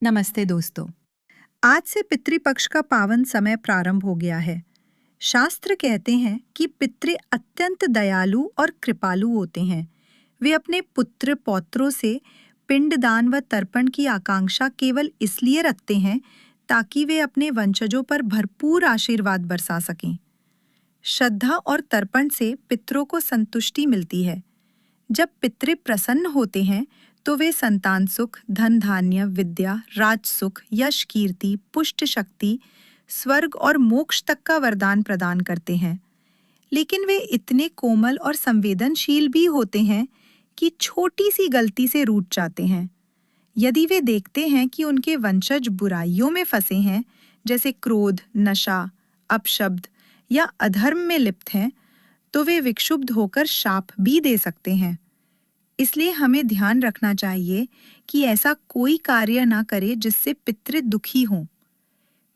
नमस्ते दोस्तों। आज से पितृपक्ष का पावन समय प्रारंभ हो गया है। शास्त्र कहते हैं कि पितृ अत्यंत दयालु और कृपालु होते हैं। वे अपने पुत्र पौत्रों से पिंडदान व तर्पण की आकांक्षा केवल इसलिए रखते हैं ताकि वे अपने वंशजों पर भरपूर आशीर्वाद बरसा सकें। श्रद्धा और तर्पण से पितरों को संतुष्टि मिलती है। जब पितृ प्रसन्न होते हैं तो वे संतान सुख, धन धान्य, विद्या, राजसुख, यश कीर्ति, पुष्ट शक्ति, स्वर्ग और मोक्ष तक का वरदान प्रदान करते हैं। लेकिन वे इतने कोमल और संवेदनशील भी होते हैं कि छोटी सी गलती से रूठ जाते हैं। यदि वे देखते हैं कि उनके वंशज बुराइयों में फंसे हैं, जैसे क्रोध, नशा, अपशब्द या अधर्म में लिप्त हैं, तो वे विक्षुब्ध होकर शाप भी दे सकते हैं। इसलिए हमें ध्यान रखना चाहिए कि ऐसा कोई कार्य ना करे जिससे पितृ दुखी हों।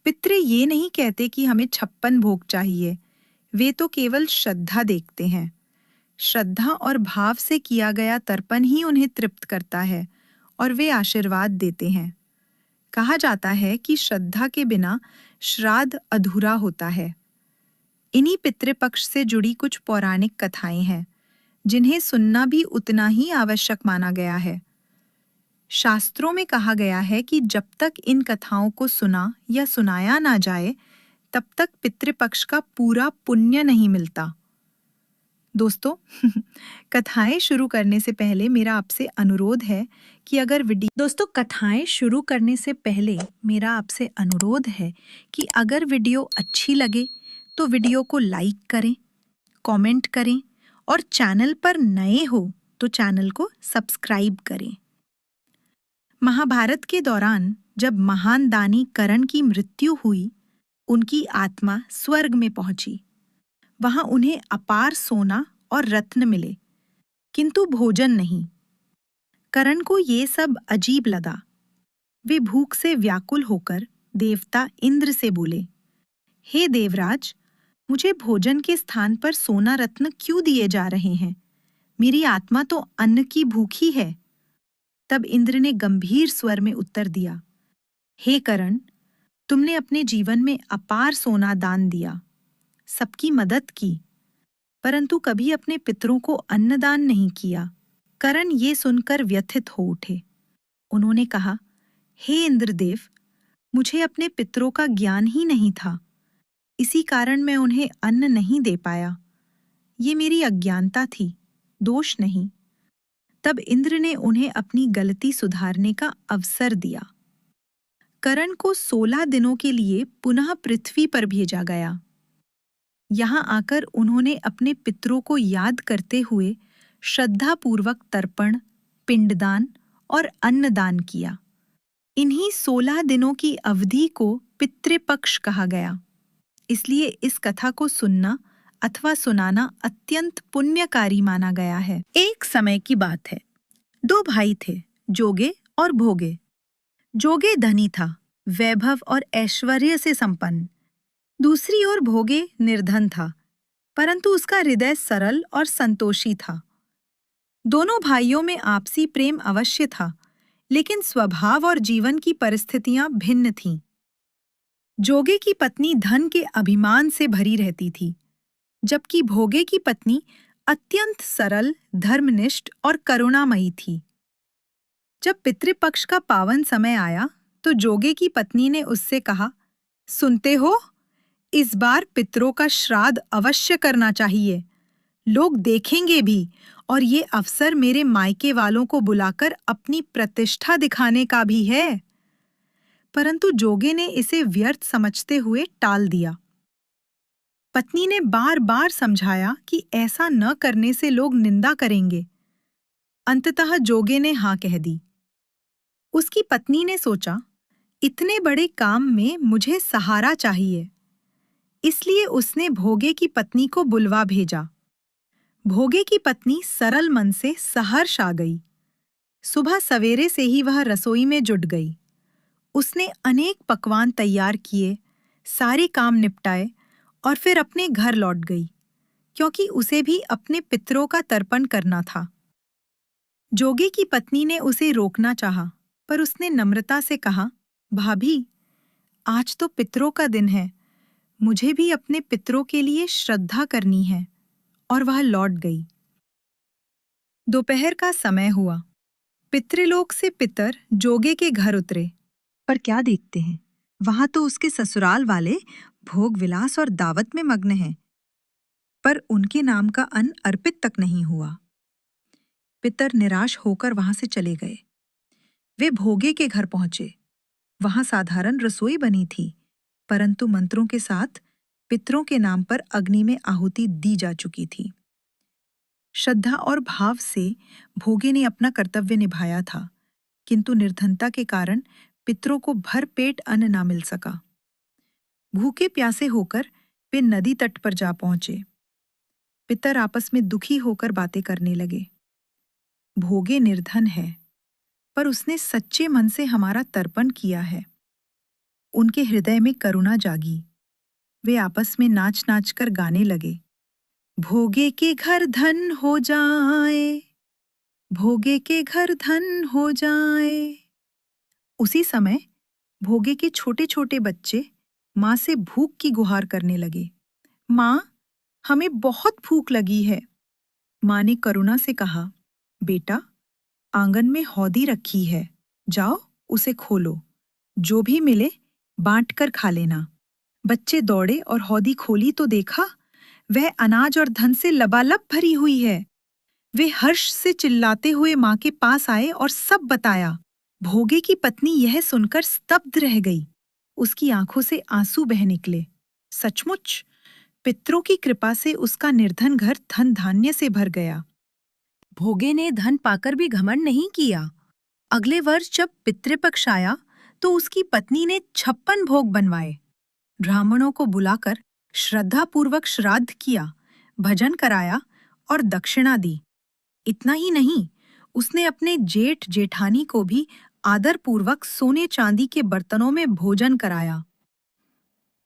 पितृ ये नहीं कहते कि हमें 56 भोग चाहिए, वे तो केवल श्रद्धा देखते हैं। श्रद्धा और भाव से किया गया तर्पण ही उन्हें तृप्त करता है और वे आशीर्वाद देते हैं। कहा जाता है कि श्रद्धा के बिना श्राद्ध अधूरा होता है। इन्हीं पितृपक्ष से जुड़ी कुछ पौराणिक कथाएं हैं जिन्हें सुनना भी उतना ही आवश्यक माना गया है। शास्त्रों में कहा गया है कि जब तक इन कथाओं को सुना या सुनाया ना जाए, तब तक पितृपक्ष का पूरा पुण्य नहीं मिलता। दोस्तों, कथाएं शुरू करने से पहले मेरा आपसे अनुरोध है कि अगर वीडियो अच्छी लगे तो वीडियो को लाइक करें, कमेंट करें और चैनल पर नए हो तो चैनल को सब्सक्राइब करें। महाभारत के दौरान जब महान दानी कर्ण की मृत्यु हुई, उनकी आत्मा स्वर्ग में पहुंची। वहां उन्हें अपार सोना और रत्न मिले, किंतु भोजन नहीं। कर्ण को ये सब अजीब लगा। वे भूख से व्याकुल होकर देवता इंद्र से बोले, हे देवराज, मुझे भोजन के स्थान पर सोना रत्न क्यों दिए जा रहे हैं? मेरी आत्मा तो अन्न की भूखी है। तब इंद्र ने गंभीर स्वर में उत्तर दिया, हे कर्ण, तुमने अपने जीवन में अपार सोना दान दिया, सबकी मदद की, परंतु कभी अपने पितरों को अन्नदान नहीं किया। कर्ण ये सुनकर व्यथित हो उठे। उन्होंने कहा, हे इंद्रदेव, मुझे अपने पितरों का ज्ञान ही नहीं था, इसी कारण मैं उन्हें अन्न नहीं दे पाया। ये मेरी अज्ञानता थी, दोष नहीं। तब इंद्र ने उन्हें अपनी गलती सुधारने का अवसर दिया। कर्ण को 16 दिनों के लिए पुनः पृथ्वी पर भेजा गया। यहाँ आकर उन्होंने अपने पितरों को याद करते हुए श्रद्धापूर्वक तर्पण, पिंडदान और अन्नदान किया। इन्हीं 16 दिनों की अवधि को पितृपक्ष कहा गया। इसलिए इस कथा को सुनना अथवा सुनाना अत्यंत पुण्यकारी माना गया है। एक समय की बात है। 2 भाई थे, जोगे और भोगे। जोगे धनी था, वैभव और ऐश्वर्य से संपन्न। दूसरी ओर भोगे निर्धन था, परंतु उसका हृदय सरल और संतोषी था। दोनों भाइयों में आपसी प्रेम अवश्य था, लेकिन स्वभाव और जीवन की परिस्थितियां भिन्न थीं। जोगे की पत्नी धन के अभिमान से भरी रहती थी, जबकि भोगे की पत्नी अत्यंत सरल, धर्मनिष्ठ और करुणामयी थी। जब पितृपक्ष का पावन समय आया तो जोगे की पत्नी ने उससे कहा, सुनते हो, इस बार पितरों का श्राद्ध अवश्य करना चाहिए। लोग देखेंगे भी और ये अवसर मेरे मायके वालों को बुलाकर अपनी प्रतिष्ठा दिखाने का भी है। परंतु जोगे ने इसे व्यर्थ समझते हुए टाल दिया। पत्नी ने बार बार समझाया कि ऐसा न करने से लोग निंदा करेंगे। अंततः जोगे ने हाँ कह दी। उसकी पत्नी ने सोचा, इतने बड़े काम में मुझे सहारा चाहिए। इसलिए उसने भोगे की पत्नी को बुलवा भेजा। भोगे की पत्नी सरल मन से सहर्ष आ गई। सुबह सवेरे से ही वह रसोई में जुट गई। उसने अनेक पकवान तैयार किए, सारे काम निपटाए और फिर अपने घर लौट गई, क्योंकि उसे भी अपने पितरों का तर्पण करना था। जोगे की पत्नी ने उसे रोकना चाहा, पर उसने नम्रता से कहा, भाभी, आज तो पितरों का दिन है, मुझे भी अपने पितरों के लिए श्रद्धा करनी है। और वह लौट गई। दोपहर का समय हुआ। पितृलोक से पितर जोगे के घर उतरे, पर क्या देखते हैं, वहां तो उसके ससुराल वाले भोग विलास और दावत में मग्न हैं, पर उनके नाम का अन्न अर्पित तक नहीं हुआ। पितर निराश होकर वहां से चले गए। वे भोगे के घर पहुंचे। वहां साधारण रसोई बनी थी, परंतु मंत्रों के साथ पितरों के नाम पर अग्नि में आहुति दी जा चुकी थी। श्रद्धा और भाव से भोगे ने अपना कर्तव्य निभाया था, किंतु निर्धनता के कारण पितरों को भर पेट अन्न ना मिल सका। भूखे प्यासे होकर वे नदी तट पर जा पहुंचे। पितर आपस में दुखी होकर बातें करने लगे। भोगे निर्धन है, पर उसने सच्चे मन से हमारा तर्पण किया है। उनके हृदय में करुणा जागी। वे आपस में नाच नाच कर गाने लगे, भोगे के घर धन हो जाए, भोगे के घर धन हो जाए। उसी समय भोगे के छोटे छोटे बच्चे माँ से भूख की गुहार करने लगे। माँ, हमें बहुत भूख लगी है। माँ ने करुणा से कहा, बेटा, आंगन में हौदी रखी है, जाओ उसे खोलो, जो भी मिले बांट कर खा लेना। बच्चे दौड़े और हौदी खोली तो देखा, वह अनाज और धन से लबालब भरी हुई है। वे हर्ष से चिल्लाते हुए माँ के पास आए और सब बताया। भोगे की पत्नी यह सुनकर स्तब्ध रह गई। उसकी आंखों से आंसू बह निकले। सचमुच पितरों की कृपा से उसका निर्धन घर धन धान्य से भर गया। भोगे ने धन पाकर भी घमंड नहीं किया। अगले वर्ष जब पितृपक्ष आया तो उसकी पत्नी ने 56 भोग बनवाए। ब्राह्मणों को बुलाकर श्रद्धापूर्वक श्राद्ध किया, भजन कराया और दक्षिणा दी। इतना ही नहीं, उसने अपने जेठ जेठानी को भी आदरपूर्वक सोने चांदी के बर्तनों में भोजन कराया।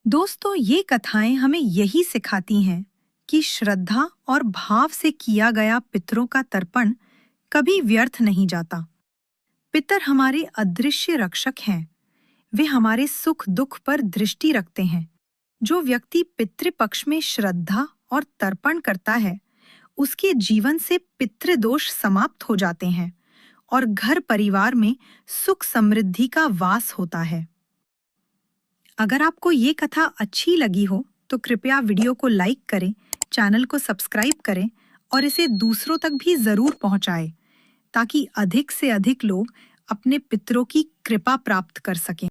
दोस्तों, ये कथाएं हमें यही सिखाती हैं कि श्रद्धा और भाव से किया गया पितरों का तर्पण कभी व्यर्थ नहीं जाता। पितर हमारे अदृश्य रक्षक हैं। वे हमारे सुख दुख पर दृष्टि रखते हैं। जो व्यक्ति पितृपक्ष में श्रद्धा और तर्पण करता है, उसके जीवन से पितृदोष समाप्त हो जाते हैं और घर परिवार में सुख समृद्धि का वास होता है। अगर आपको ये कथा अच्छी लगी हो तो कृपया वीडियो को लाइक करें, चैनल को सब्सक्राइब करें और इसे दूसरों तक भी जरूर पहुंचाएं, ताकि अधिक से अधिक लोग अपने पितरों की कृपा प्राप्त कर सकें।